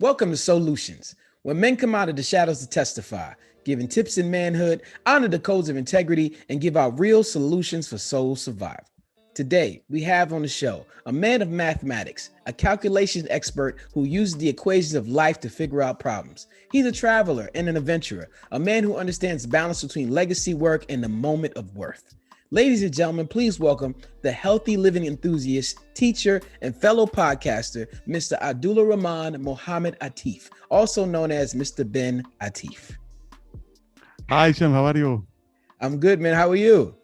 Welcome to SOULutions, where men come out of the shadows to testify, giving tips in manhood, honor the codes of integrity, and give out real solutions for soul survival. Today, we have on the show a man of mathematics, a calculations expert who uses the equations of life to figure out problems. He's a traveler and an adventurer, a man who understands balance between legacy work and the moment of worth. Ladies and gentlemen, please welcome the healthy living enthusiast, teacher, and fellow podcaster, Mr. Abdulrahman Mohammed Atif, also known as Mr. Bin Atif. Hi, Shem. How are you? I'm good, man. How are you?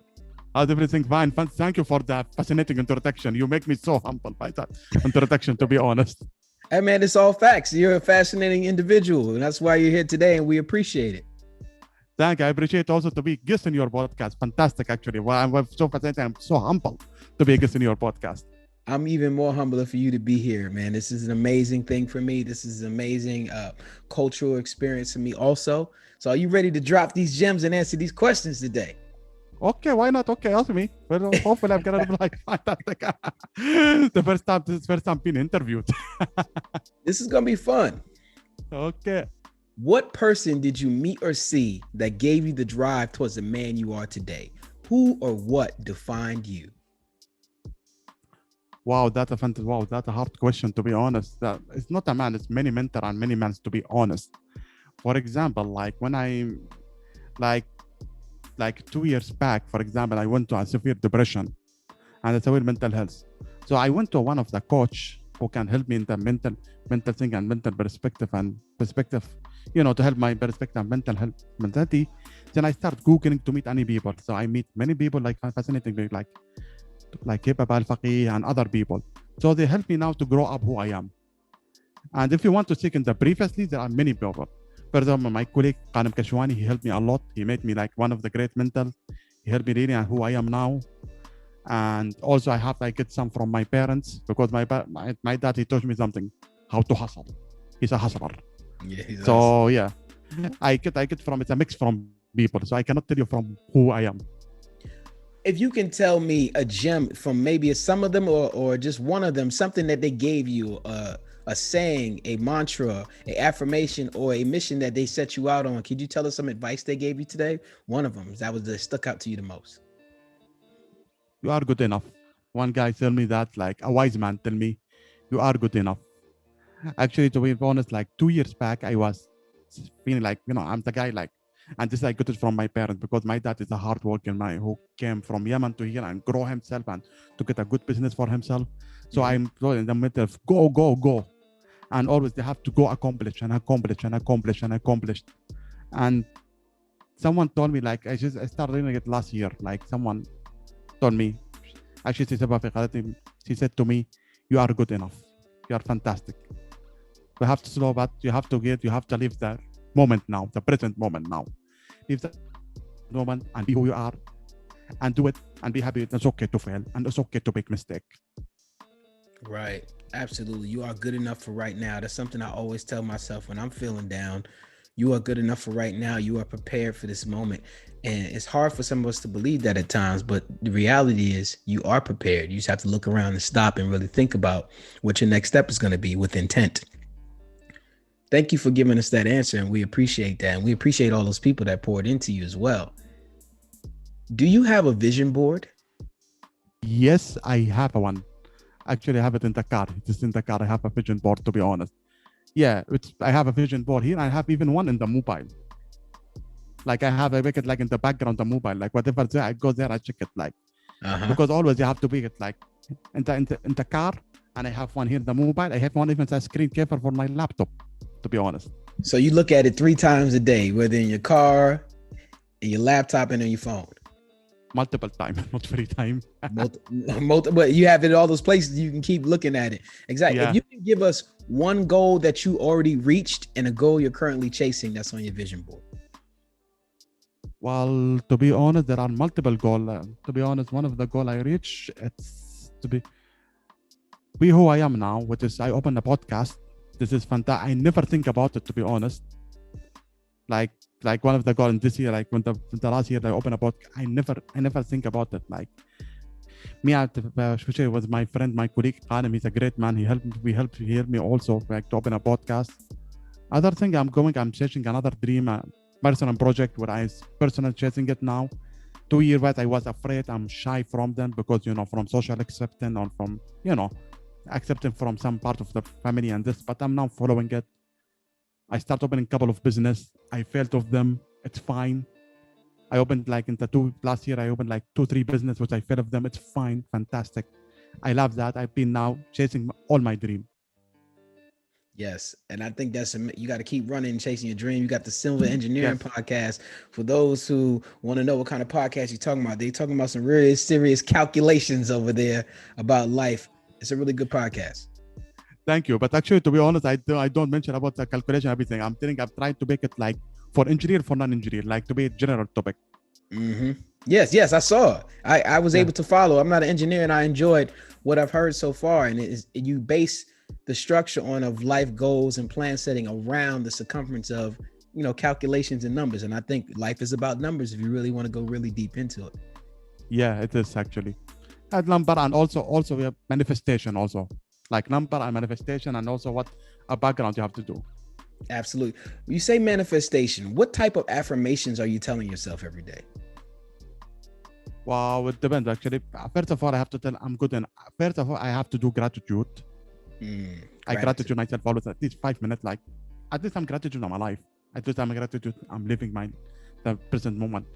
How's everything? Fine. Thank you for that fascinating introduction. You make me so humble by that introduction, to be honest. Hey, man, it's all facts. You're a fascinating individual, and that's why you're here today, and we appreciate it. Thank you. I appreciate also to be guest in your podcast. Fantastic, actually. Well, I'm so fascinated. I'm so humble to be a guest in your podcast. I'm even more humble for you to be here, man. This is an amazing thing for me. This is an amazing cultural experience for me also. So are you ready to drop these gems and answer these questions today? Okay, why not? Okay, ask me. Well, hopefully I'm gonna be like fantastic. This is first time being interviewed. This is gonna be fun. Okay. What person did you meet or see that gave you the drive towards the man you are today? Who or what defined you? Wow, that's a hard question, to be honest. It's not a man, it's many mentor and many men, to be honest. For example, like when I like 2 years back, for example, I went to a severe depression and a severe mental health. So I went to one of the coach who can help me in the mental thing and mental perspective, to help my perspective and mental health mentality. Then I start Googling to meet any people. So I meet many people, like fascinating people, like Hibab al-Faqih and other people. So they help me now to grow up who I am. And if you want to seek in the previously, there are many people. For example, my colleague Qanem Kashwani, he helped me a lot. He made me like one of the great mentors. He helped me really on who I am now. And also I get some from my parents, because my dad, he taught me something, how to hustle. He's a hustler. Yeah, so awesome. Yeah, I get from, it's a mix from people. So I cannot tell you from who I am. If you can tell me a gem from maybe some of them or just one of them, something that they gave you, a saying, a mantra, an affirmation, or a mission that they set you out on, could you tell us some advice they gave you today? One of them that stuck out to you the most. You are good enough. One guy tell me that, like a wise man tell me, you are good enough. Actually, to be honest, like 2 years back, I was feeling like, I'm the guy, like, and this I got it from my parents, because my dad is a hard working man who came from Yemen to here and grow himself and to get a good business for himself. So I'm in the middle of go. And always they have to go accomplish. And someone told me, like, I started reading it last year. Like someone told me, actually she said to me, you are good enough. You are fantastic. You have to slow, but you have to live the moment now, the present moment now. Live the moment and be who you are and do it and be happy. It's okay to fail and it's okay to make mistake. Right. Absolutely. You are good enough for right now. That's something I always tell myself when I'm feeling down. You are good enough for right now. You are prepared for this moment. And it's hard for some of us to believe that at times, but the reality is you are prepared. You just have to look around and stop and really think about what your next step is going to be with intent. Thank you for giving us that answer, and we appreciate that. And we appreciate all those people that poured into you as well. Do you have a vision board? Yes, I have one. Actually, I have it in the car. It's in the car. I have a vision board, to be honest. Yeah, I have a vision board here. I have even one in the mobile. Like I make it like in the background, the mobile. Like whatever there, I go there, I check it. Like because always you have to be it like in the car. And I have one here in the mobile. I have one even a screen cover for my laptop, to be honest. So you look at it 3 times a day, whether in your car, in your laptop, and on your phone. Multiple times, not 3 times. But you have it in all those places. You can keep looking at it. Exactly. Yeah. If you can give us one goal that you already reached and a goal you're currently chasing that's on your vision board. Well, to be honest, there are multiple goals. To be honest, one of the goals I reach, it's to be who I am now, which is I open a podcast. This is fantastic. I never think about it, to be honest. Like one of the goals in this year, like when the last year I opened a podcast, I never think about it. Like me, especially with my friend, my colleague Qanem, he's a great man. He helped me also like to open a podcast. Other thing I'm chasing another dream, personal project where I personal chasing it now. 2 years back, I was afraid, I'm shy from them because, from social acceptance or from, accepting from some part of the family and this, but I'm now following it. I start opening a couple of business. I failed of them. It's fine. I opened like in the last year, I opened like 2-3 business, which I failed of them. It's fine. Fantastic. I love that. I've been now chasing all my dream. Yes, and I think you got to keep running and chasing your dream. You got the Silver Engineering Yes. podcast. For those who want to know what kind of podcast you're talking about, they're talking about some really serious calculations over there about life. It's a really good podcast. Thank you. But actually, to be honest, I don't mention about the calculation, everything. I'm trying to make it like for engineer, for non-engineer, like to be a general topic. Mm-hmm. Yes, I saw it. I was Yeah. able to follow. I'm not an engineer, and I enjoyed what I've heard so far. And you base the structure of life goals and plan setting around the circumference of calculations and numbers. And I think life is about numbers if you really want to go really deep into it. Yeah, it is actually. And number and also we have manifestation also. Like number and manifestation and also what a background you have to do. Absolutely. When you say manifestation, what type of affirmations are you telling yourself every day? Wow, it depends actually. First of all, I have to tell I'm good in. First of all, I have to do gratitude. I gratitude myself always at least 5 minutes. Like at least I'm gratitude on my life. At least I'm gratitude. I'm living the present moment.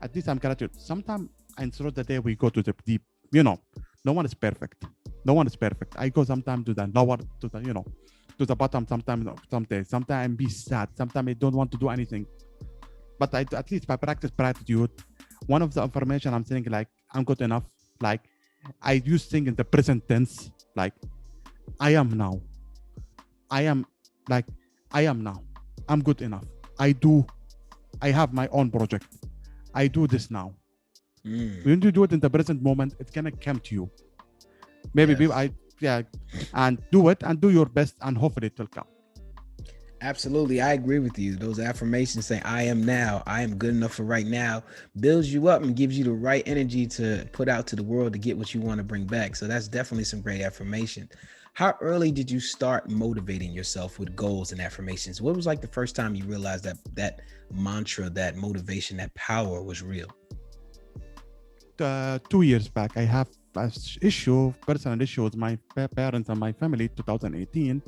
At least I'm gratitude. Sometimes and throughout the day we go to the deep. No one is perfect. No one is perfect. I go sometimes to the lower to the to the bottom. Sometimes I be sad. Sometimes I don't want to do anything. But at least I practice gratitude. One of the information I'm saying like I'm good enough. Like I use things in the present tense. Like I am now. I am now. I'm good enough. I have my own project. I do this now. When you do it in the present moment, it's gonna come to you. Maybe and do it and do your best and hopefully it will come. Absolutely. I agree with you. Those affirmations saying I am now, I am good enough for right now, builds you up and gives you the right energy to put out to the world to get what you want to bring back. So that's definitely some great affirmation. How early did you start motivating yourself with goals and affirmations? What was like the first time you realized that mantra, that motivation, that power was real? 2 years back, I have an personal issue with my parents and my family, 2018,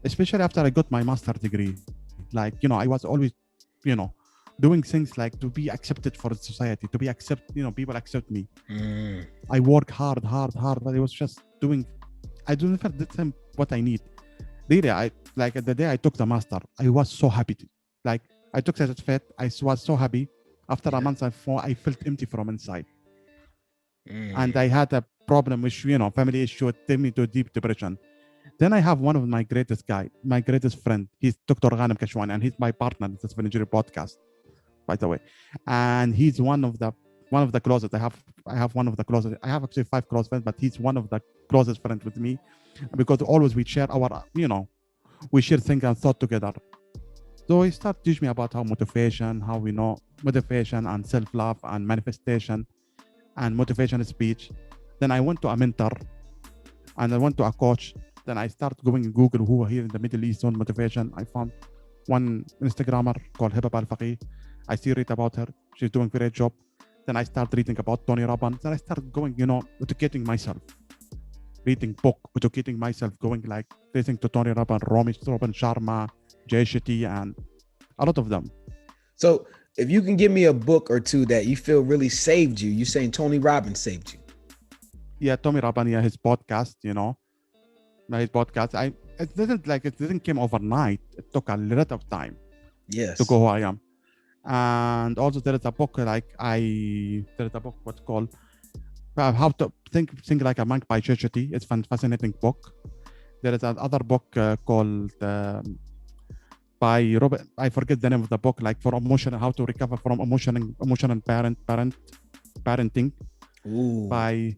especially after I got my master's degree. Like, I was always, doing things like to be accepted for society, to be people accept me. I work hard, but I was just I don't know if what I need. Really, the day I took the master, I was so happy. I took certificate, I was so happy. After a month, I felt empty from inside. And I had a problem with, family issue, it took me to deep depression. Then I have one of my greatest friend. He's Dr. Ghanem Kashwani, and he's my partner in this Nigeria podcast, by the way. And he's one of the closest. I have one of the closest. I have actually 5 close friends, but he's one of the closest friends with me because always we share we share things and thought together. So he started teaching me about motivation and self-love and manifestation and motivation speech. Then I went to a mentor and I went to a coach. Then I started going in Google who are here in the Middle East on motivation. I found one Instagrammer called Hibab Al-Faqih. I see read about her. She's doing a great job. Then I started reading about Tony Robbins. Then I started going, educating myself. Reading book, educating myself, going like listening to Tony Robbins, Robin Sharma, Jay Shetty, and a lot of them. So if you can give me a book or two that you feel really saved you, you're saying Tony Robbins saved you. Yeah, Tony Robbins, his podcast, his podcast. It didn't come overnight. It took a lot of time. Yes. To go who I am. And also there is a book what's called How to Think Like a Monk by Jay Shetty. It's a fascinating book. There is another book called by Robert. I forget the name of the book. Like for how to recover from emotional parenting. Ooh. I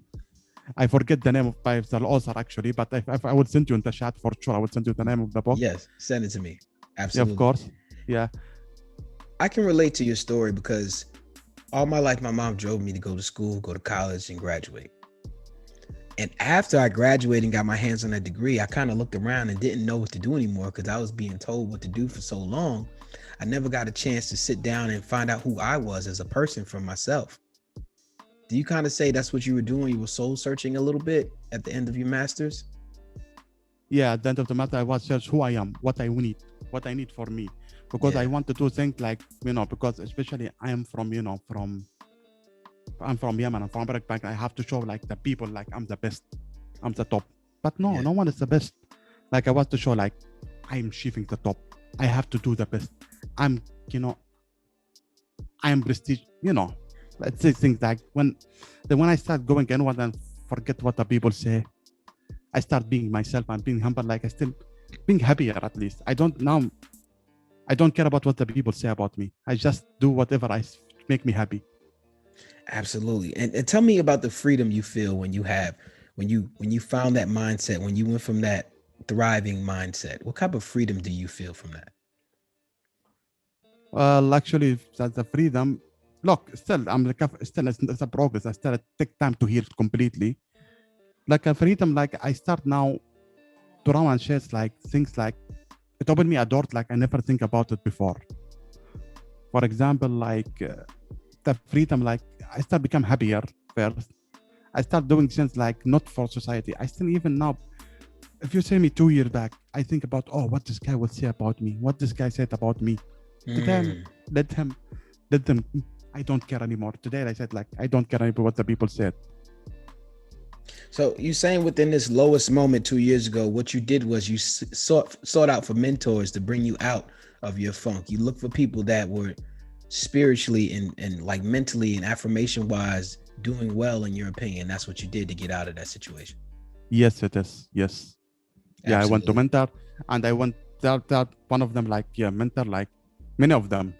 forget the name by the author actually, but if I would send you in the chat for sure. I would send you the name of the book. Yes, send it to me. Absolutely. Yeah, of course. Yeah. I can relate to your story because all my life, my mom drove me to go to school, go to college, and graduate. And after I graduated and got my hands on that degree, I kind of looked around and didn't know what to do anymore because I was being told what to do for so long. I never got a chance to sit down and find out who I was as a person for myself. Do you kind of say that's what you were doing? You were soul searching a little bit at the end of your master's? Yeah, at the end of the matter, I was search who I am, what I need for me, because I Yeah. wanted to think like, because especially I am from, I'm from Yemen, I'm from Iraq back. I have to show like the people like I'm the best, I'm the top. But no, Yeah. no one is the best. Like I want to show like I'm achieving the top. I have to do the best. I'm, I am prestige. Let's say things like when I start going inward and forget what the people say, I start being myself and being humble. Like I still being happier at least. I don't care about what the people say about me. I just do whatever make me happy. Absolutely. And tell me about the freedom you feel when you have when you found that mindset, when you went from that thriving mindset. What type of freedom do you feel from that? Well, actually, that's the freedom. Look, still, I'm like, still, it's a progress. I still take time to heal completely. Like a freedom, like I start now to run and share like things like it opened me a door like I never think about it before. For example, like the freedom, like I start become happier first. I start doing things like not for society. I still even now, if you say me 2 years back, I think about what this guy will say about me, what this guy said about me. Today, Mm. let them. I don't care anymore. Today, I said like I don't care anymore what the people said. So you saying within this lowest moment 2 years ago, what you did was you sought out for mentors to bring you out of your funk. You look for people that were spiritually and like mentally and affirmation wise doing well in your opinion. That's what you did to get out of that situation. Yes, it is. Yes. Yeah, I went to Absolutely. mentor, and I went that one of them like mentor like many of them,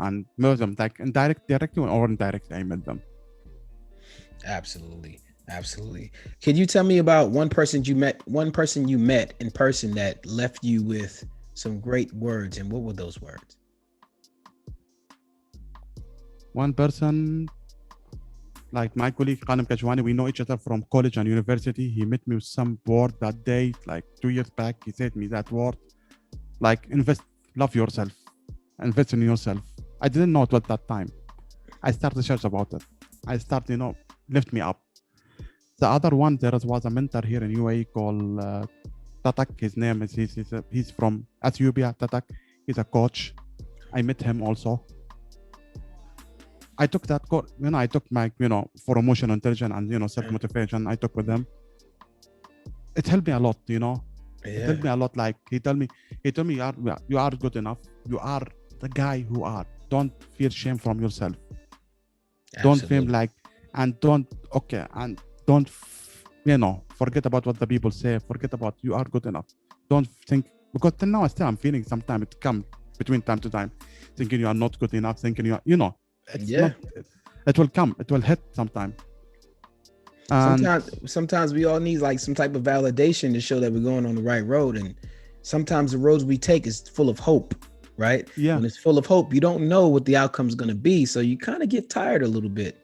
and most of them like directly or indirectly I met them. Absolutely. Absolutely. Could you tell me about one person you met in person that left you with some great words, and what were those words? One person like my colleague Qanem Kajwani, we know each other from college and university. He met me with some word that day, like 2 years back. He said me that word, like love yourself, invest in yourself. I didn't know it at that time. I started to search about it. I started, lift me up. The other one, there was a mentor here in UAE called Tatak. His name is, he's from Ethiopia, Tatak. He's a coach. I met him also. I took that course, I took my, for emotional intelligence and, self-motivation, I took with him. It helped me a lot, It helped me a lot. Like he told me, you are good enough. You are the guy who are. Don't feel shame from yourself. Don't feel Absolutely. like, and don't, forget about what the people say. Forget about you are good enough. Don't think, because till now I'm feeling sometimes it comes between time to time, thinking you are not good enough, thinking you are, it's Yeah. not, it will come, it will hit sometime. And Sometimes we all need like some type of validation to show that we're going on the right road. And sometimes the roads we take is full of hope, right? yeah, When it's full of hope, you don't know what the outcome is going to be. So you kind of get tired a little bit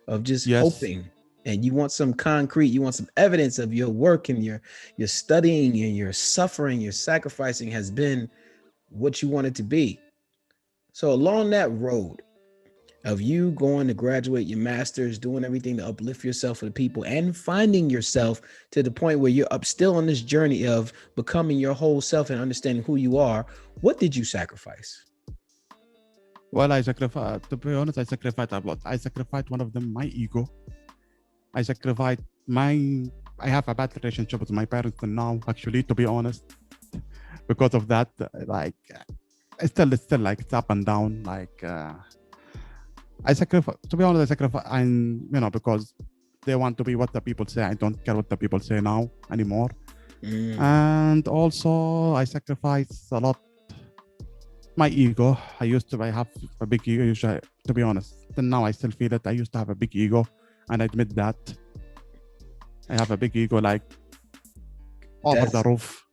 of just yes, hoping. And you want some concrete, you want some evidence of your work and your studying and your suffering, your sacrificing has been what you want it to be. So along that road, of you going to graduate your master's, doing everything to uplift yourself for the people, and finding yourself to the point where you're up still on this journey of becoming your whole self and understanding who you are. What did you sacrifice? well, I sacrificed, to be honest, I sacrificed a lot. I sacrificed one of them, my ego. I sacrificed I have a bad relationship with my parents now, actually, to be honest. Because of that, like, it's still like, it's up and down. Like, I sacrifice, to be honest, I sacrifice, and, because they want to be what the people say. I don't care what the people say now anymore. Mm. And also, I sacrifice a lot my ego. I have a big ego, to be honest. Till now, I still feel it. I used to have a big ego, and I admit that. I have a big ego, like over the That's roof.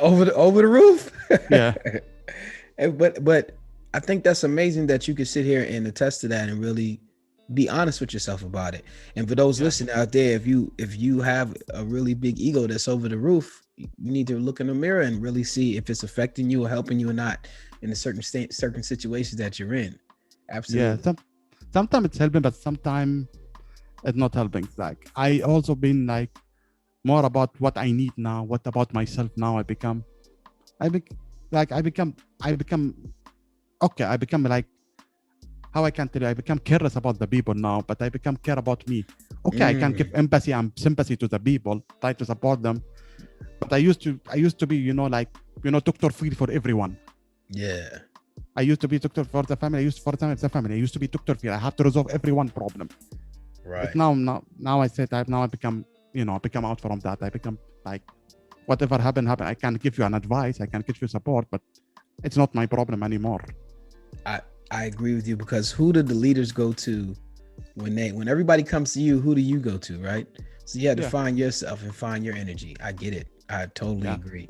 over the roof. Yeah. But I think that's amazing that you can sit here and attest to that and really Be honest with yourself about it. And for those Yeah. listening out there, if you have a really big ego that's over the roof, you need to look in the mirror and really see if it's affecting you or helping you or not in a certain situations that you're in. Yeah. Absolutely. Sometimes it's helping, but sometimes it's not helping. Like I also been like more about what I need now, what about myself now. I be, I become okay. I become like, how I can tell you, I become careless about the people now, but I become care about me. Okay, I can give Mm, empathy and sympathy to the people, try to support them. But I used to be, like, Dr. Free for everyone. yeah. I used to be doctor for the family. I used for the family. I used to be doctor for. I have to resolve everyone problem. But Right. now I said now I become, I become out from that. I become like, whatever happen. I can give you an advice. I can give you support, but it's not my problem anymore. I I agree with you, because who do the leaders go to when everybody comes to you? Who do you go to, right? So you have to Yeah, find yourself and find your energy. I get it. I totally yeah, agree.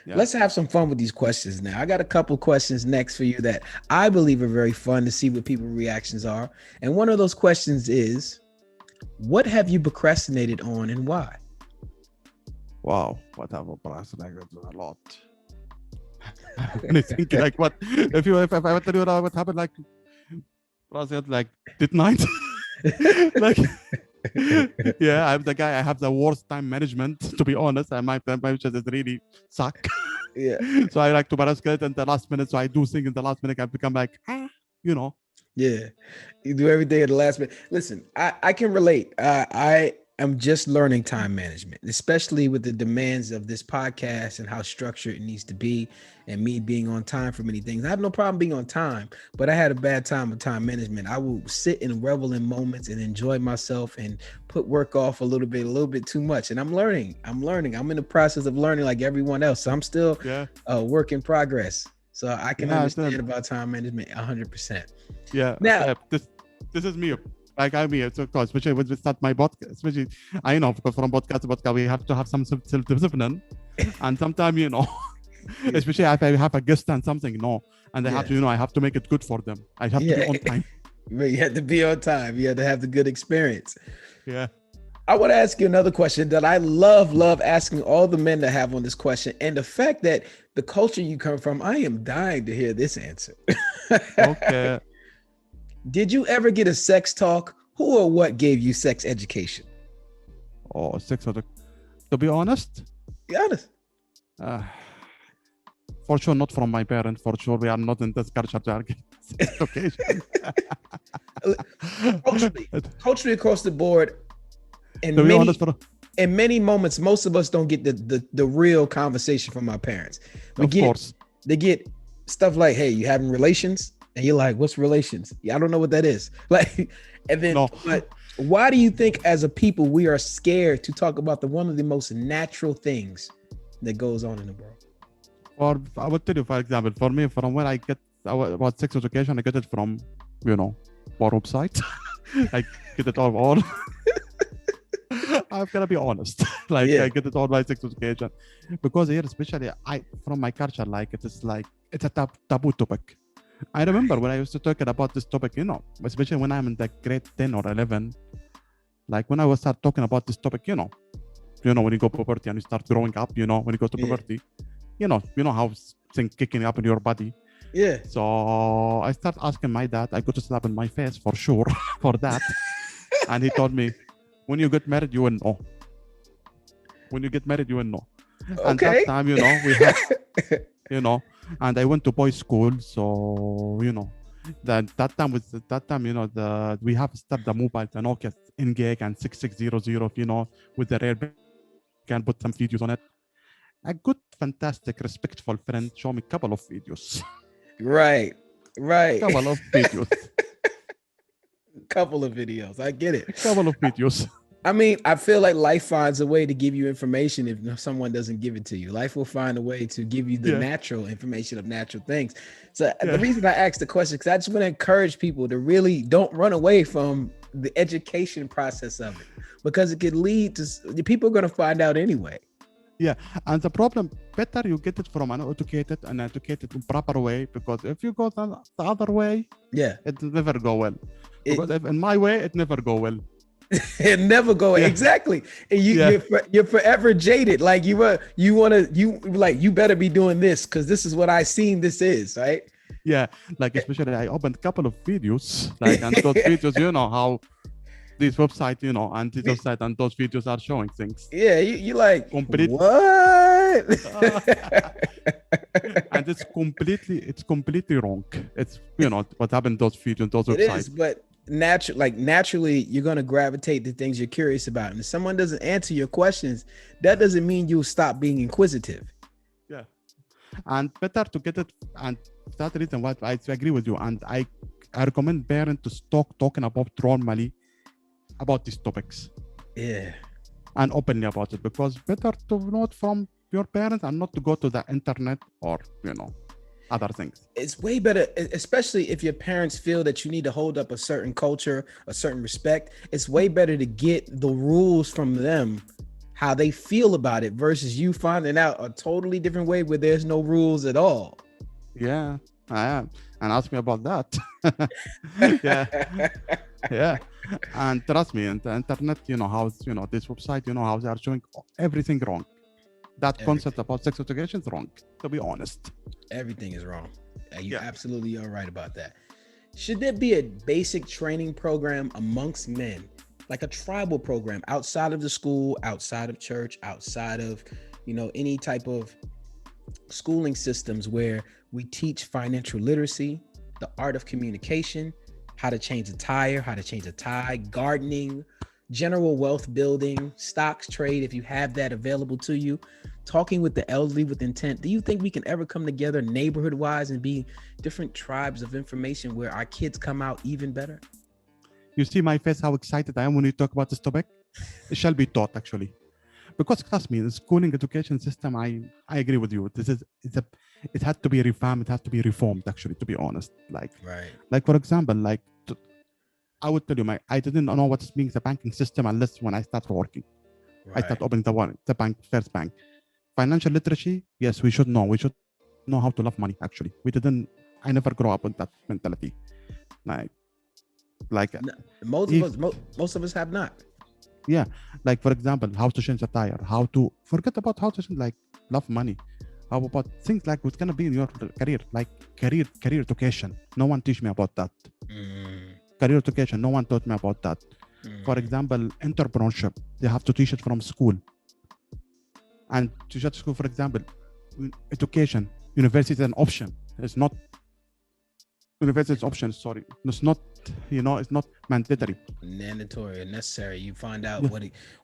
yeah. Let's have some fun with these questions now. I got a couple questions next for you that I believe are very fun to see what people's reactions are. And one of those questions is, what have you procrastinated on and why? Wow, what have I procrastinated a lot. When I think like what if I tell you now what happened, like procrastinate like did night. Like yeah, I'm the guy. I have the worst time management. To be honest, my time management is really suck. Yeah. So I like to procrastinate in the last minute. So I do things in the last minute. I become like, you know, Yeah, you do everything at the last minute. Listen, I can relate. I am just learning time management, especially with the demands of this podcast and how structured it needs to be, and me being on time for many things. I have no problem being on time, but I had a bad time with time management. I will sit and revel in moments and enjoy myself and put work off a little bit too much. And I'm learning. I'm learning. I'm in the process of learning like everyone else. So I'm still yeah, a work in progress. So I can yeah, understand about time management 100%. yeah. Now, This is me. Like I'm here, so especially when we start my podcast. Especially I know because from podcast to podcast we have to have some self discipline, and sometimes yeah, especially if I have a guest and something, and I have yeah, to, I have to make it good for them. I have to be yeah. on time. But you had to be on time. You had to have the good experience. Yeah. I want to ask you another question that I love asking all the men that have on this question. And the fact that the culture you come from, I am dying to hear this answer. Okay. Did you ever get a sex talk? Who or what gave you sex education? Oh, six of the. To be honest, Be honest. uh, for sure not from my parents. For sure we are not in this culture to argue sex education. Culturally across the board, in To be many honest, in many moments, most of us don't get the real conversation from our parents. of course. They get stuff like, "Hey, you having relations?" And you're like, "What's relations?" Yeah, I don't know what that is. Like, and then, No, but why do you think, as a people, we are scared to talk about one of the most natural things that goes on in the world? I would tell you, for example, for me, from where I get about sex education, I get it from, our website. I get it all. I'm gonna be honest. Like Yeah, I get it all by sex education, because here, especially from my culture, like it's a taboo topic. I remember when I used to talk about this topic, especially when I'm in the grade 10 or 11, like when I was start talking about this topic, when you go puberty and you start growing up, when you go to yeah, puberty, how things kicking up in your body. yeah. So I start asking my dad. I got a slap in my face for sure for that, and he told me, when you get married, you will know. When you get married, you will know. And that Okay. time, we had, and I went to boys' school, so that time, we have started the mobile, the Nokia N-Gag and 6600, with the rare can put some videos on it. A good, fantastic, respectful friend showed me a couple of videos. Right. Couple of videos. Couple of videos. I get it. Couple of videos. I mean, I feel like life finds a way to give you information if someone doesn't give it to you. Life will find a way to give you the Yeah. natural information of natural things. So Yeah. the reason I asked the question, because I just want to encourage people to really don't run away from the education process of it, because it could lead to people are going to find out anyway. Yeah, and the problem, better you get it from an educated proper way, because if you go the other way, Yeah. it will never go well. Because if in my way, it never go well. It never go exactly. And you're forever jaded. Like you better be doing this because this is what I seen this is, right? Yeah, like especially I opened a couple of videos, like and those videos, how this website, and this website and those videos are showing things. Yeah, you like complete what? And it's completely wrong. It's what happened in those videos, those websites. It is, but naturally you're going to gravitate to things you're curious about, and if someone doesn't answer your questions, that doesn't mean you'll stop being inquisitive. Yeah, and better to get it. And that's the reason why I agree with you, and I recommend parents to stop talking about normally about these topics, and openly about it, because better to know it from your parents and not to go to the internet or other things. It's way better, especially if your parents feel that you need to hold up a certain culture, a certain respect. It's way better to get the rules from them, how they feel about it, versus you finding out a totally different way where there's no rules at all. Yeah, I am. And ask me about that. Yeah. And trust me, in the internet, how this website, how they are showing everything wrong. That concept about sex education is wrong, to be honest. Everything is wrong. You absolutely are right about that. Should there be a basic training program amongst men, like a tribal program outside of the school, outside of church, outside of, any type of schooling systems where we teach financial literacy, the art of communication, how to change a tire, how to change a tie, gardening, general wealth building, stocks trade, if you have that available to you, talking with the elderly with intent? Do you think we can ever come together neighborhood wise and be different tribes of information where our kids come out even better? You see my face, how excited I am when you talk about this topic? It shall be taught, actually. Because trust me, the schooling education system, I agree with you. It had to be revamped, it has to be reformed, actually, to be honest. Like for example, I would tell you, I didn't know what's being the banking system unless when I started working. I started opening the bank, first bank. Financial literacy, yes, we should know. We should know how to love money, actually. I never grew up with that mentality. Most of us have not. Yeah, like for example, how to change a tire, forget about how to change, love money. How about things like what's gonna be in your career, like career education? No one teach me about that. Career education, no one taught me about that. For example, entrepreneurship, they have to teach it from school. And to teach school, for example, education, university is an option. It's not university is option. Sorry, it's not. It's not mandatory. Mandatory or necessary. You find out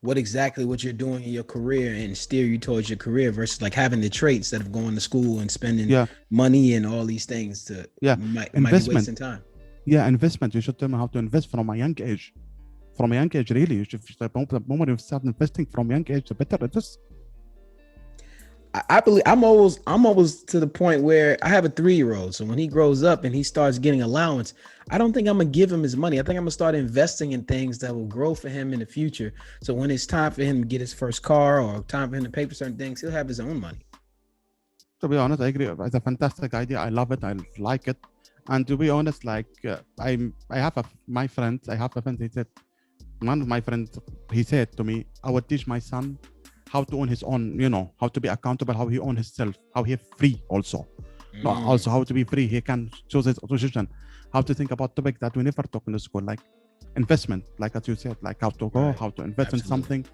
what exactly what you're doing in your career and steer you towards your career, versus like having the traits instead of going to school and spending money and all these things to might be wasting time. Yeah, investment. You should tell me how to invest from a young age. From a young age, really. You should, the moment you start investing from a young age, the better it is. I believe I'm always to the point where I have a 3-year-old. So when he grows up and he starts getting allowance, I don't think I'm gonna give him his money. I think I'm gonna start investing in things that will grow for him in the future. So when it's time for him to get his first car or time for him to pay for certain things, he'll have his own money. To be honest, I agree. It's a fantastic idea. I love it. I like it. And to be honest, I have my friend. He said, one of my friends, he said to me, I would teach my son how to own his own, how to be accountable, how he own himself, how he free also. Also how to be free. He can choose his decision, how to think about topics that we never talk in the school, like investment, like as you said, like how to go, how to invest in something,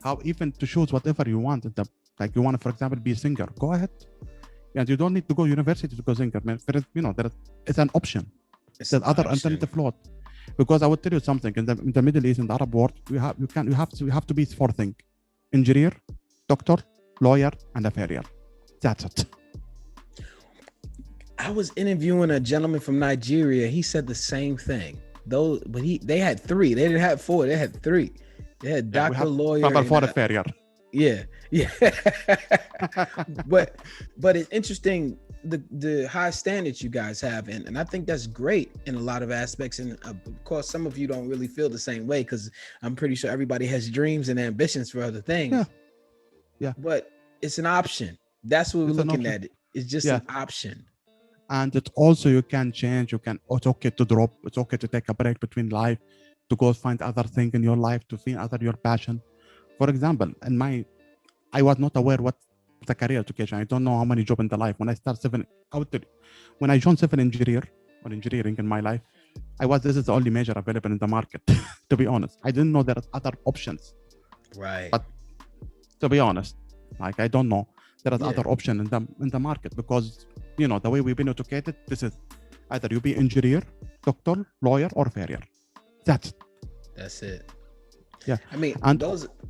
how even to choose whatever you want. Like you want to, for example, be a singer, go ahead. And you don't need to go university to go singer. It's an option. There's other alternative route. Because I would tell you something, in the Middle East, in the Arab world, you have to be 4 things: engineer, doctor, lawyer, and a farrier. That's it. I was interviewing a gentleman from Nigeria. He said the same thing. But they had 3. They didn't have 4. They had 3. They had doctor, lawyer, and for a farrier. Yeah. but it's interesting the high standards you guys have, and I think that's great in a lot of aspects. And of course, some of you don't really feel the same way, because I'm pretty sure everybody has dreams and ambitions for other things. Yeah. But it's an option. That's what we're looking at. It's just an option. And it also, you can change, it's okay to drop, it's okay to take a break between life, to go find other thing in your life, to find other your passion. For example, I was not aware what the career education. I don't know how many job in the life. When I start when I joined civil engineer or engineering in my life, this is the only major available in the market. To be honest, I didn't know there are other options. Right. But to be honest, like, I don't know there is Yeah. other option in the market, because the way we've been educated, this is either you be engineer, doctor, lawyer, or farrier. That's it. Yeah. I mean, And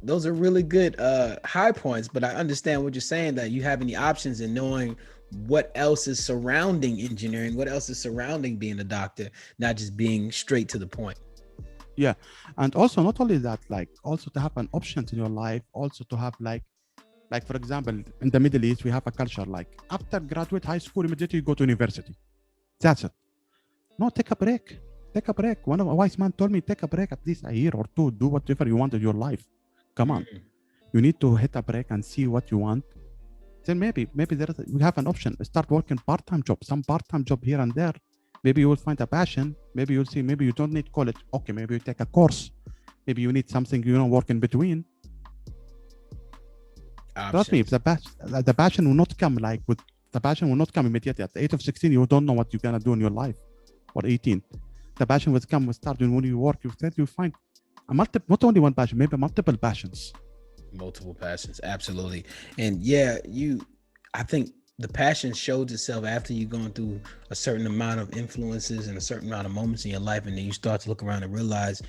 those are really good high points, but I understand what you're saying, that you have any options in knowing what else is surrounding engineering, what else is surrounding being a doctor, not just being straight to the point. yeah, and also not only that, like, also to have an option in your life, also to have like for example, in the Middle East we have a culture like after graduate high school immediately you go to university. That's it. No, take a break. Take a break. One of a wise man told me, take a break at least a year or two. Do whatever you want in your life. Come on. You need to hit a break and see what you want. Then maybe we have an option. Start working part-time job, some part-time job here and there. Maybe you will find a passion. Maybe you'll see, maybe you don't need college. Okay, maybe you take a course. Maybe you need something, work in between. Trust me, if the passion will not come immediately. At the age of 16, you don't know what you're gonna do in your life. Or 18. The passion will come, will start when you work. You find not only one passion, maybe multiple passions. Multiple passions, absolutely. And yeah, I think the passion shows itself after you're going through a certain amount of influences and a certain amount of moments in your life, and then you start to look around and realize,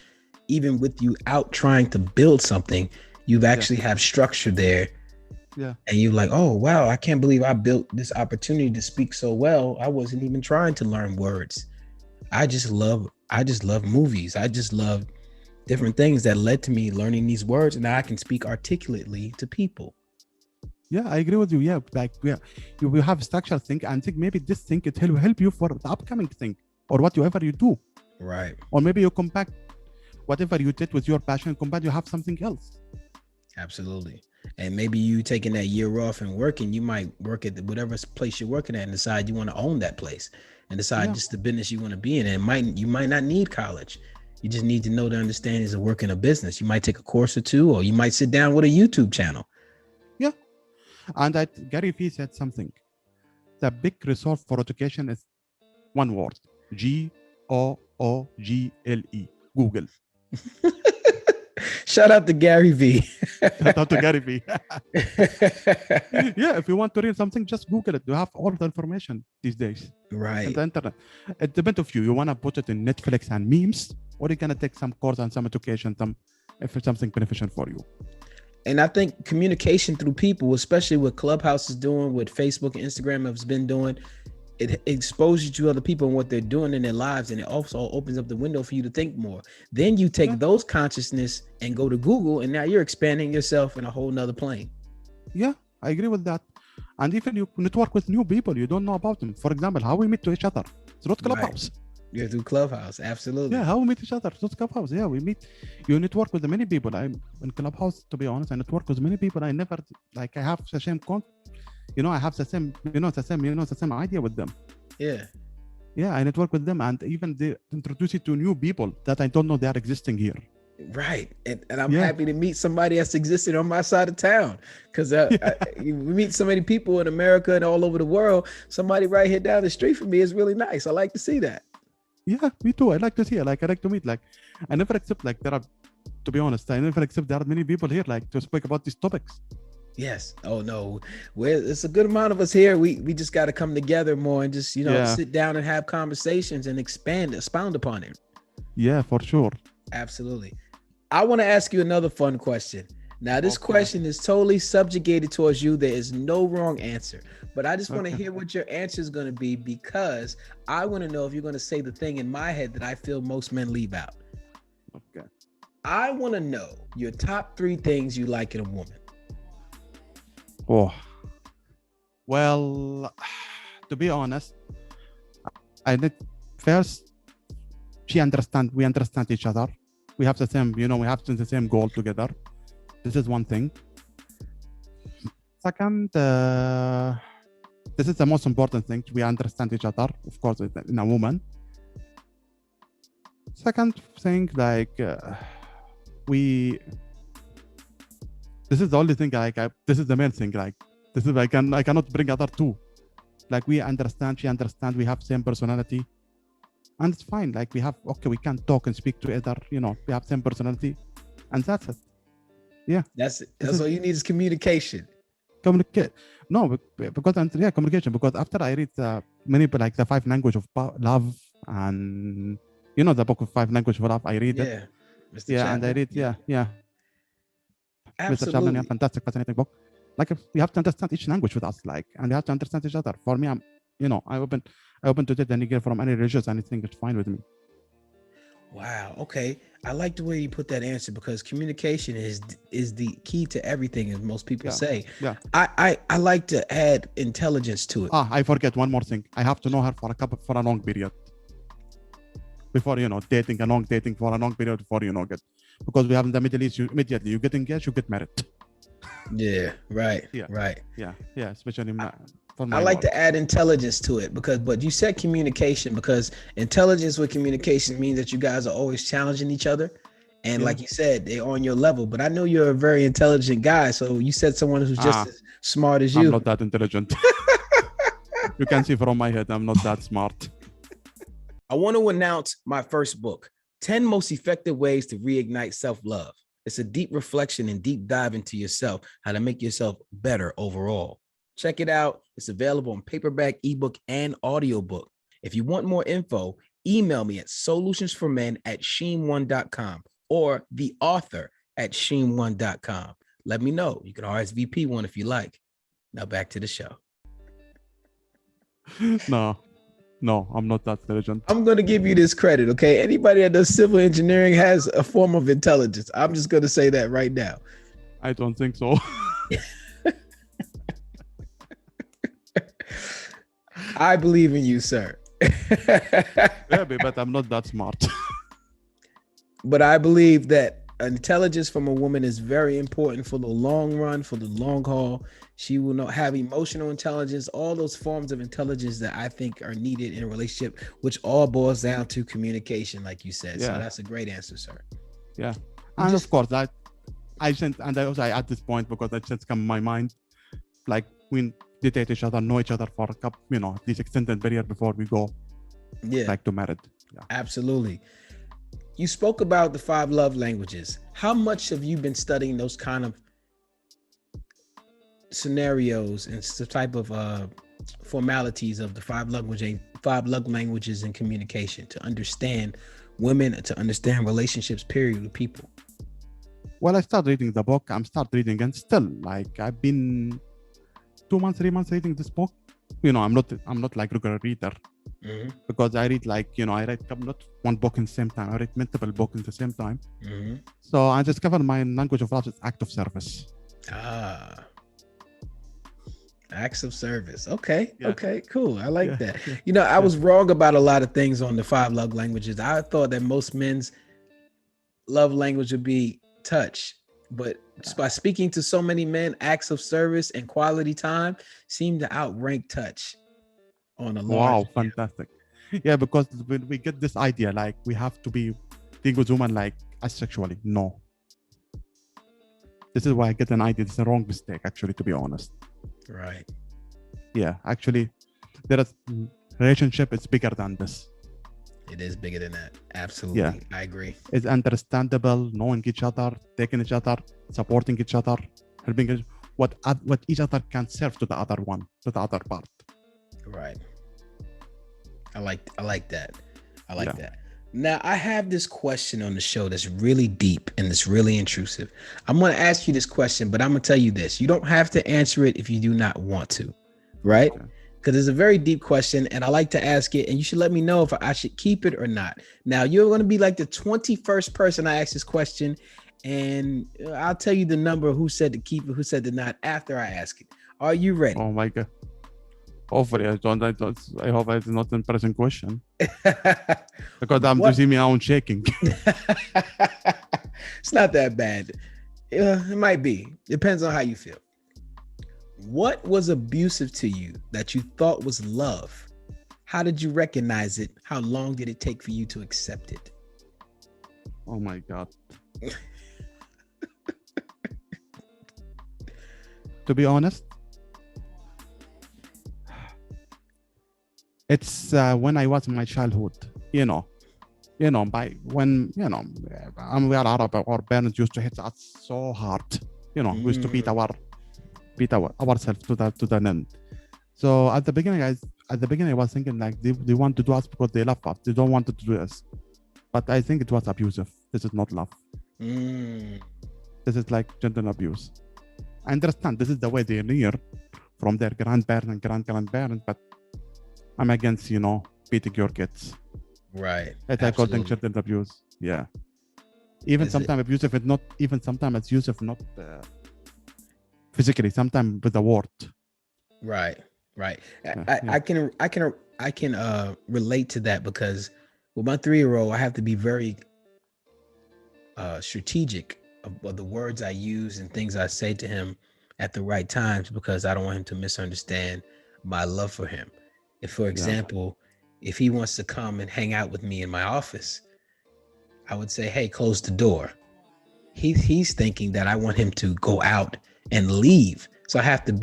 even with you out trying to build something, you've actually have structure there. Yeah. And you're like, oh wow, I can't believe I built this opportunity to speak so well. I wasn't even trying to learn words. I just love movies. I just love different things that led to me learning these words, and now I can speak articulately to people. Yeah, I agree with you. Yeah, like you will have structural thing, and think maybe this thing it will help you for the upcoming thing or whatever you do. Right. Or maybe you compact whatever you did with your passion, compact you have something else. Absolutely. And maybe you taking that year off and working, you might work at whatever place you're working at and decide you want to own that place and decide just the business you want to be in. And you might not need college. You just need to know the understandings of working a business. You might take a course or two, or you might sit down with a YouTube channel. Yeah. And Gary Vee said something. The big resource for education is one word: Google. Google. Shout out to Gary Vee. Shout out to Gary Vee. Yeah, if you want to read something, just Google it. You have all the information these days. Right. On the internet. It depends on you. You want to put it in Netflix and memes, or you're going to take some course and some education, if it's something beneficial for you. And I think communication through people, especially what Clubhouse is doing, what Facebook and Instagram has been doing, it exposes you to other people and what they're doing in their lives, and it also opens up the window for you to think more. Then you take those consciousness and go to Google, and now you're expanding yourself in a whole nother plane. Yeah, I agree with that. And even you network with new people, you don't know about them. For example, how we meet to each other through Clubhouse. Yeah, through Clubhouse, absolutely. Yeah, how we meet each other through Clubhouse. Yeah, we meet. You network with many people. I'm in Clubhouse, to be honest. I network with many people. I never I have the same I have the same idea with them. Yeah. Yeah, I network with them, and even they introduce you to new people that I don't know they are existing here. Right. And I'm happy to meet somebody that's existing on my side of town, because we meet so many people in America and all over the world. Somebody right here down the street from me is really nice. I like to see that. Yeah, me too. I like to see it. I like to meet. I never accept to be honest, I never accept there are many people here to speak about these topics. Yes. Oh no. It's a good amount of us here. We just got to come together more and just sit down and have conversations and expound upon it. Yeah, for sure. Absolutely. I want to ask you another fun question. Now, this question is totally subjugated towards you. There is no wrong answer, but I just want to hear what your answer is going to be, because I want to know if you're going to say the thing in my head that I feel most men leave out. Okay. I want to know your top 3 things you like in a woman. Oh, well, to be honest, I need first, we understand each other. We have the same, we have the same goal together. This is one thing. Second, This is the most important thing. We understand each other, of course, in a woman. Second thing, like this is the only thing. Like this is the main thing. Like this is I cannot bring other two. Like we understand, she understand. We have same personality, and it's fine. Like we can talk and speak together. You know, we have same personality, and that's it. Yeah, That's it. That's all you need is communication. Communicate. No, because communication. Because after I read many like the 5 language of love, and you know the book of 5 language of love, I read it. Mr. Yeah, Chapman. and I read Mr. Absolutely. Chapman, fantastic, fascinating book. Like we have to understand each language with us, like, and we have to understand each other. For me, I open to take any from any religious, anything is fine with me. Wow. Okay. I like the way you put that answer because communication is the key to everything, as most people say. Yeah. I like to add intelligence to it. I forget one more thing. I have to know her for a long period. Before dating for a long period before get, because we have in the Middle East, immediately you get engaged, you get married. Yeah. Right. Yeah. Right. Yeah. Especially I like to add intelligence to it but you said communication because intelligence with communication means that you guys are always challenging each other. And like you said, they're on your level. But I know you're a very intelligent guy. So you said someone who's just as smart as you. I'm not that intelligent. You can see from my head, I'm not that smart. I want to announce my first book, 10 Most Effective Ways to Reignite Self-Love. It's a deep reflection and deep dive into yourself, how to make yourself better overall. Check it out. It's available in paperback, ebook, and audiobook. If you want more info, email me at SOULutionsformen@sheen1.com or the author at sheen1.com. Let me know. You can RSVP one if you like. Now back to the show. No, I'm not that intelligent. I'm going to give you this credit, okay? Anybody that does civil engineering has a form of intelligence. I'm just going to say that right now. I don't think so. I believe in you, sir. Maybe, but I'm not that smart. But I believe that intelligence from a woman is very important for the long run, for the long haul. She will not have emotional intelligence, all those forms of intelligence that I think are needed in a relationship, which all boils down to communication, like you said. So that's a great answer, sir. Yeah. And of course, I also at this point, because that just come in my mind, like we date each other, know each other for a couple, this extended period before we go like to married. Yeah. Absolutely. You spoke about the 5 love languages. How much have you been studying those kind of scenarios and some type of formalities of the 5 love languages in communication to understand women, to understand relationships, period, with people? Well, I started reading the book. I'm start reading, and still, like, I've been 2 months, 3 months reading this book. I'm not like regular reader. Mm-hmm. Because I read I read not one book in the same time. I read multiple books at the same time. Mm-hmm. So I discovered my language of love is act of service. Acts of service. Okay. Yeah. Okay, cool. I like that. I was wrong about a lot of things on the 5 love languages. I thought that most men's love language would be touch. But by speaking to so many men, acts of service and quality time seem to outrank touch on a large Wow, fantastic. Yeah, because when we get this idea, like we have to be being with women like asexually. No. This is why I get an idea. It's a wrong mistake, actually, to be honest. Right. Yeah, actually, there is relationship is bigger than this. It is bigger than that. Absolutely. Yeah. I agree. It's understandable, knowing each other, taking each other, supporting each other, helping what each other can serve to the other one, to the other part. Right. I like that. I like that. Now, I have this question on the show that's really deep and it's really intrusive. I'm going to ask you this question, but I'm going to tell you this. You don't have to answer it if you do not want to, right? Because it's a very deep question and I like to ask it and you should let me know if I should keep it or not. Now, you're going to be like the 21st person I ask this question and I'll tell you the number who said to keep it, who said to not after I ask it. Are you ready? Oh my God. Hopefully, I hope it's not an embarrassing question. Because I'm using my own shaking. It's not that bad. It might be. Depends on how you feel. What was abusive to you that you thought was love? How did you recognize it? How long did it take for you to accept it? Oh my God. To be honest, it's when I was in my childhood, by when, we are Arab, our parents used to hit us so hard, we used to beat ourselves to the end. So at the beginning, I was thinking like they want to do us because they love us. They don't want to do us. But I think it was abusive. This is not love. This is like gentle abuse. I understand this is the way they learn from their grandparents and grandparents, but I'm against, beating your kids. Right. I call them gentle abuse. Yeah. Even sometimes abusive, it's not even sometimes abusive, not physically. Sometimes with a word. Right. I can relate to that because with my 3-year-old, I have to be very strategic of the words I use and things I say to him at the right times because I don't want him to misunderstand my love for him. If, for example, if he wants to come and hang out with me in my office, I would say, hey, close the door. He's thinking that I want him to go out and leave. So I have to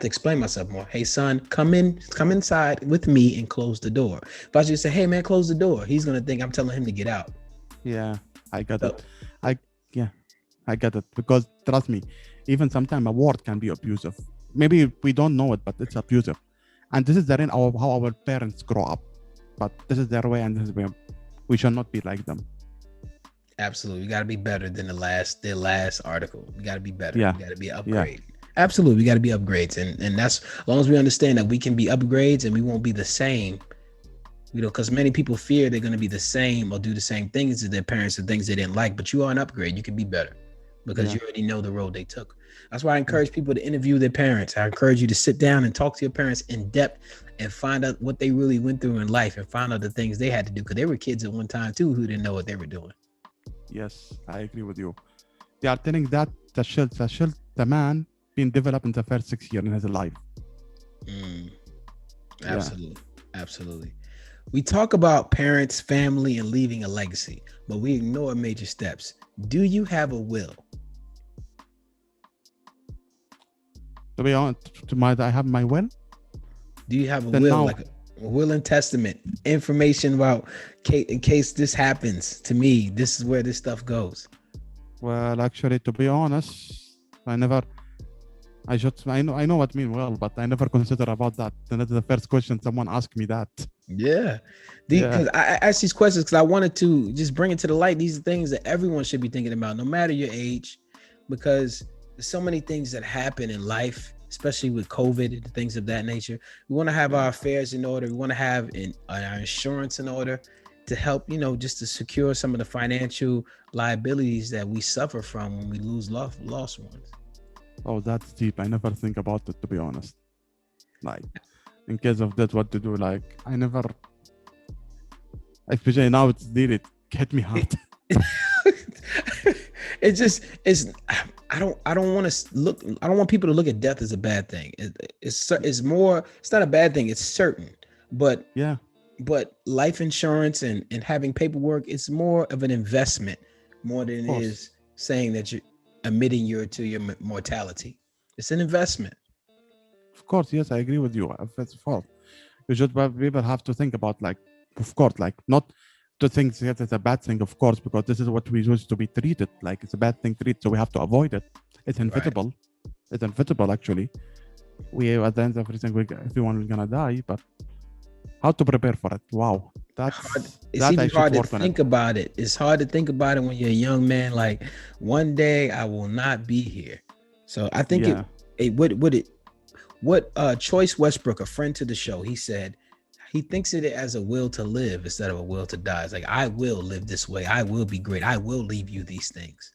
explain myself more. Hey, son, come inside with me and close the door. If I just say, hey, man, close the door, he's going to think I'm telling him to get out. Yeah, I got it. I get it. Because trust me, even sometimes a word can be abusive. Maybe we don't know it, but it's abusive. And this is how our parents grow up. But this is their way and this is where we should not be like them. Absolutely. We got to be better than their last article. We got to be better. Yeah. We got to be upgrade. Yeah. Absolutely. We got to be upgrades. And that's as long as we understand that we can be upgrades and we won't be the same, because many people fear they're going to be the same or do the same things as their parents and things they didn't like, but you are an upgrade. You can be better because you already know the road they took. That's why I encourage people to interview their parents. I encourage you to sit down and talk to your parents in depth and find out what they really went through in life and find out the things they had to do because they were kids at one time too who didn't know what they were doing. Yes, I agree with you. They are telling that the man being developed in the first 6 years in his life. Absolutely. We talk about parents, family, and leaving a legacy, but we ignore major steps. Do you have a will? To be honest, I have my will. Do you have a will, like a will and testament, information about in case this happens to me, this is where this stuff goes? Well, actually, to be honest, I know what mean well, but I never consider about that. And that's the first question someone asked me that. Yeah. Because I asked these questions because I wanted to just bring it to the light. These are things that everyone should be thinking about, no matter your age, because there's so many things that happen in life, especially with COVID and things of that nature. We want to have our affairs in order. We want to have our insurance in order to help, just to secure some of the financial liabilities that we suffer from when we lose lost ones. Oh, that's deep. I never think about it, to be honest. Like, in case of that, what to do? Like, I never, especially now it's needed. Hit me hard. I don't want people to look at death as a bad thing. It's not a bad thing. It's certain, but life insurance and having paperwork, it's more of an investment more than it is saying that you're admitting to your mortality. It's an investment. Of course, yes, I agree with you. That's false. You should people have to think about, like, of course, like, not to think that it's a bad thing, of course, because this is what we used to be treated like. It's a bad thing treated, so we have to avoid it. It's inevitable. Right. It's inevitable, actually. We at the end of everything, everyone is gonna die, but how to prepare for it? Wow, that's hard. It's even hard to think about it. It's hard to think about it when you're a young man. Like, one day I will not be here. So I think Choice Westbrook, a friend to the show, he said he thinks of it as a will to live instead of a will to die. It's like, I will live this way. I will be great. I will leave you these things.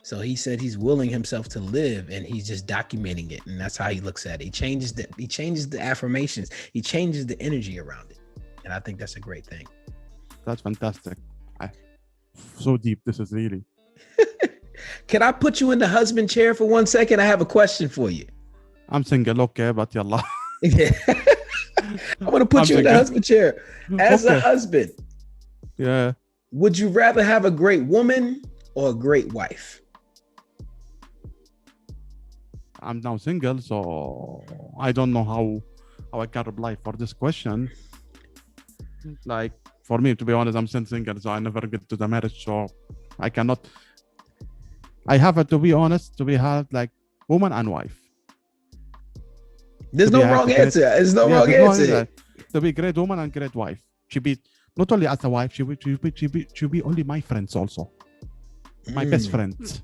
So he said he's willing himself to live and he's just documenting it. And that's how he looks at it. He changes the affirmations. He changes the energy around it. And I think that's a great thing. That's fantastic. So deep. This is really. Can I put you in the husband chair for 1 second? I have a question for you. I'm single, okay, but yallah. Yeah. I want to put I'm you in the single. husband chair. As a Okay. husband, Yeah. would you rather have a great woman or a great wife? I'm now single, so I don't know how I can reply for this question. Like, for me, to be honest, I'm still single, so I never get to the marriage, so I cannot. I have to be honest, to be had like woman and wife. There's To be no a wrong great, answer. There's no wrong there's no answer. to be great woman and great wife. She be not only as a wife, she be only my friends also, my best friends.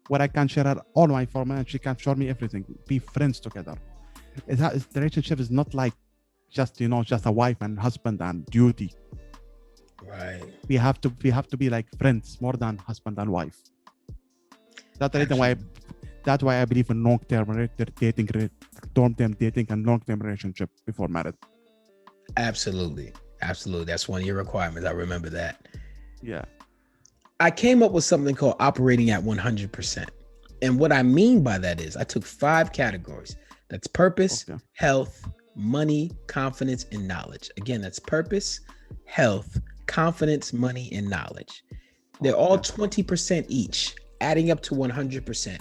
Where I can share her all my information, and she can show me everything. Be friends together. The relationship is not like just just a wife and husband and duty. Right. We have to be like friends more than husband and wife. That's the reason why. That's why I believe in long-term dating, and long-term relationship before marriage. Absolutely. That's one of your requirements. I remember that. Yeah. I came up with something called operating at 100%. And what I mean by that is I took 5 categories. That's purpose, health, money, confidence, and knowledge. Again, that's purpose, health, confidence, money, and knowledge. They're all 20% each, adding up to 100%.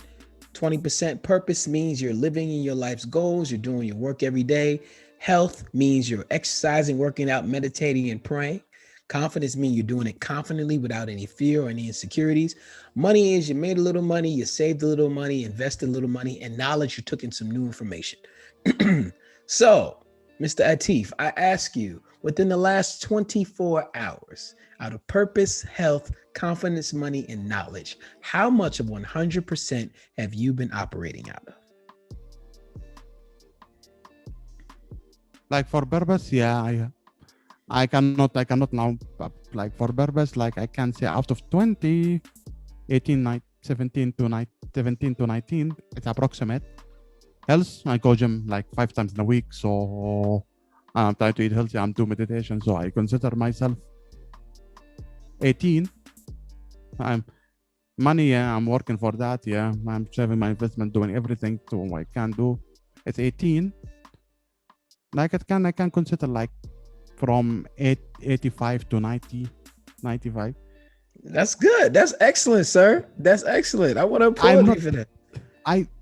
20% purpose means you're living in your life's goals. You're doing your work every day. Health means you're exercising, working out, meditating, and praying. Confidence means you're doing it confidently without any fear or any insecurities. Money is you made a little money, you saved a little money, invested a little money, and knowledge, you took in some new information. So, Mr. Atif, I ask you, within the last 24 hours, out of purpose, health, confidence, money, and knowledge, how much of 100% have you been operating out of? Like for purpose, yeah, I cannot now, like for purpose, like I can say out of 20, 18, 17 to 19, it's approximate. Health, I go gym like 5 times in a week, so I'm trying to eat healthy, I'm doing meditation, so I consider myself 18. Money, I'm working for that, I'm saving my investment, doing everything to I can do. It's 18. Like I can consider like from 85 to 90, 95. That's good. That's excellent, sir. That's excellent. I want to applaud you for that.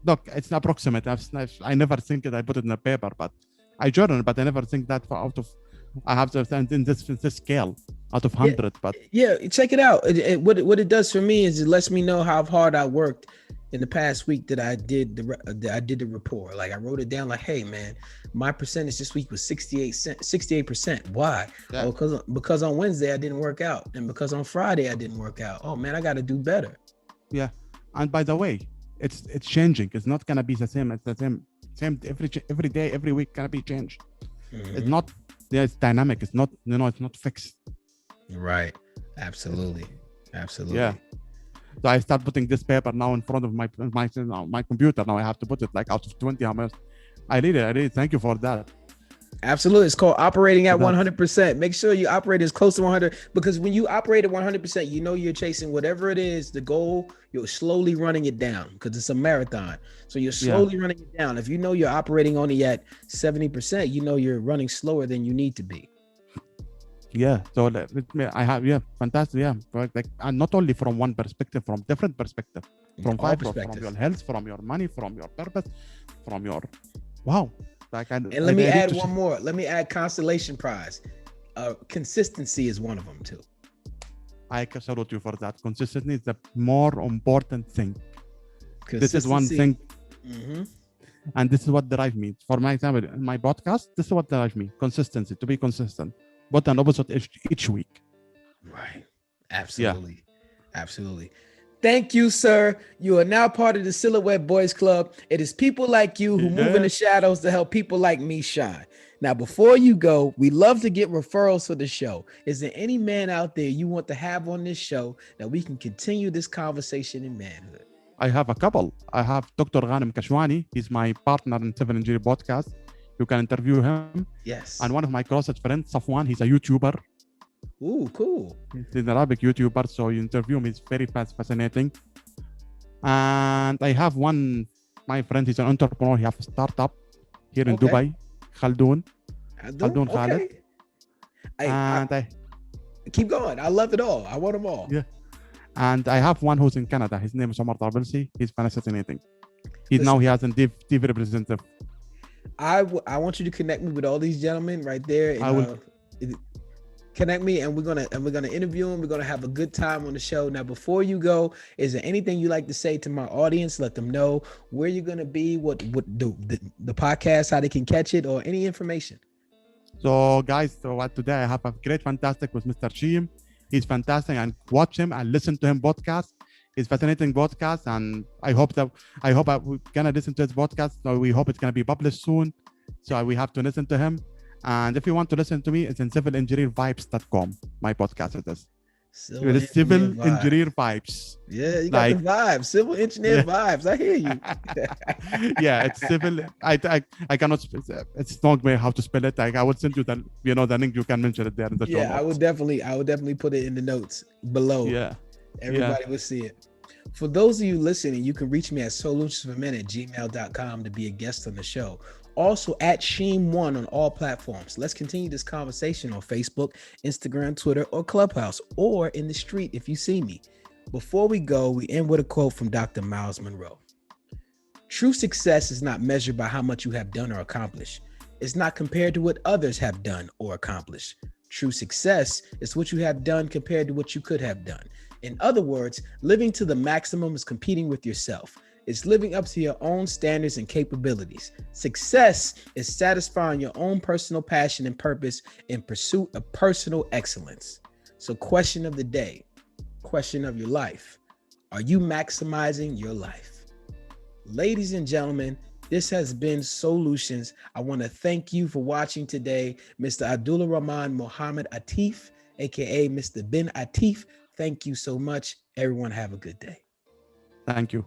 Look, it's approximate. I never think that I put it in a paper, but I journal, but I never think that out of, I have to stand in this scale out of 100. But check it out. What it does for me is it lets me know how hard I worked in the past week that I did the report. Like I wrote it down like, hey man, my percentage this week was 68%. Why? Yeah. Oh, because on Wednesday I didn't work out, and because on Friday I didn't work out. Oh man, I got to do better. Yeah, and by the way, it's changing. It's not gonna be the same. It's the same every day, every week gonna be changed. Mm-hmm. It's not. It's dynamic. It's not. It's not fixed. Right. Absolutely. Yeah. So I start putting this paper now in front of my computer. Now I have to put it like out of 20. I really thank you for that. Absolutely. It's called operating at 100%. Make sure you operate as close to 100, because when you operate at 100%, you're chasing whatever it is, the goal, you're slowly running it down because it's a marathon. So you're slowly running it down. If you're operating only at 70%, you're running slower than you need to be. Yeah. So I have, fantastic. Yeah. Like, and not only from one perspective, from different perspective, from five, from your health, from your money, from your purpose, from your, wow. And let me add one more. Let me add constellation prize. Consistency is one of them too. I can salute you for that. Consistency is the more important thing. This is one thing. Mm-hmm. And this is what drives me. For my example, in my podcast, this is what drives me. Consistency, to be consistent. But an episode each week. Right. Absolutely. Yeah. Absolutely. Thank you, sir. You are now part of the Silhouette Boys Club. It is people like you who move in the shadows to help people like me shine. Now, before you go, we love to get referrals for the show. Is there any man out there you want to have on this show that we can continue this conversation in manhood? I have a couple. I have Dr. Ghanem Kashwani. He's my partner in 7 Engineer podcast. You can interview him. Yes. And one of my closest friends, Safwan, he's a YouTuber. Ooh, cool. He's an Arabic YouTuber, so you interview him. It's very fascinating. And I have my friend, he's an entrepreneur. He has a startup here in Okay. Dubai, Khaldun Khalid. Okay. And I Keep going. I love it all. I want them all. yeah. And I have one who's in Canada. His name is Omar Tarbilsi. He's fascinating. Listen, He has a TV representative. I want you to connect me with all these gentlemen right there. And, I will. Connect me, and we're gonna interview them. We're gonna have a good time on the show. Now, before you go, is there anything you like to say to my audience? Let them know where you're gonna be, what the podcast, how they can catch it, or any information. So, guys, today I have a great fantastic with Mr. Sheem. He's fantastic, and watch him and listen to him podcast. He's fascinating podcast, and I hope we're gonna listen to his podcast. So we hope it's gonna be published soon. So we have to listen to him. And if you want to listen to me, it's in civilengineervibes.com. My podcast is this. Civil Engineer Vibes. Yeah, you got the vibes. Civil engineer vibes. I hear you. Yeah, it's civil. I cannot. It's not way how to spell it. I would send you the link. You can mention it there in the show notes. I would definitely put it in the notes below. Yeah, everybody will see it. For those of you listening, you can reach me at SOULutionsForMen@gmail.com to be a guest on the show. Also at Sheem1 on all platforms. Let's continue this conversation on Facebook, Instagram, Twitter, or Clubhouse, or in the street if you see me. Before we go, we end with a quote from Dr. Miles Monroe. True success is not measured by how much you have done or accomplished. It's not compared to what others have done or accomplished. True success is what you have done compared to what you could have done. In other words, living to the maximum is competing with yourself. It's living up to your own standards and capabilities. Success is satisfying your own personal passion and purpose in pursuit of personal excellence. So, question of the day, question of your life. Are you maximizing your life? Ladies and gentlemen, this has been SOULutions. I want to thank you for watching today. Mr. Abdulrahman Mohammed Atif, aka Mr. Bin Atif. Thank you so much. Everyone have a good day. Thank you.